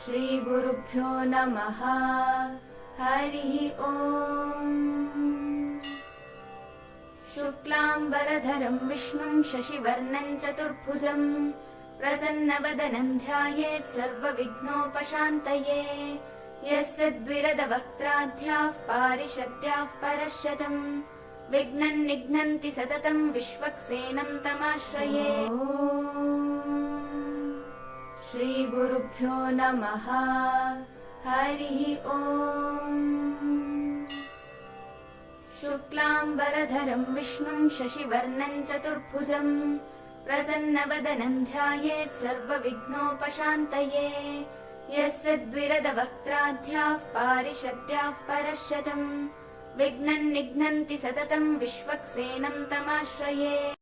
श्रीगुरुभ्यो नमः। हरिः ओम्। शुक्लाम्बरधरं विष्णुं शशिवर्णं चतुर्भुजं प्रसन्नवदनं ध्यायेत् सर्वविघ्नोपशान्तये। यस्य द्विरदवक्त्राद्याः पारिषद्याः परश्शतं विघ्नं निघ्नन्ति सततं विश्वक्सेनं तमाश्रये। श्रीगुरुभ्यो नमः। हरिः ओम्। शुक्लाम्बरधरं विष्णुं शशिवर्णं चतुर्भुजं प्रसन्नवदनं ध्यायेत् सर्वविघ्नोपशान्तये। यस्य द्विरदवक्त्राद्याः पारिषद्याः परश्शतं विघ्नं निघ्नन्ति सततं विश्वक्सेनं तमाश्रये।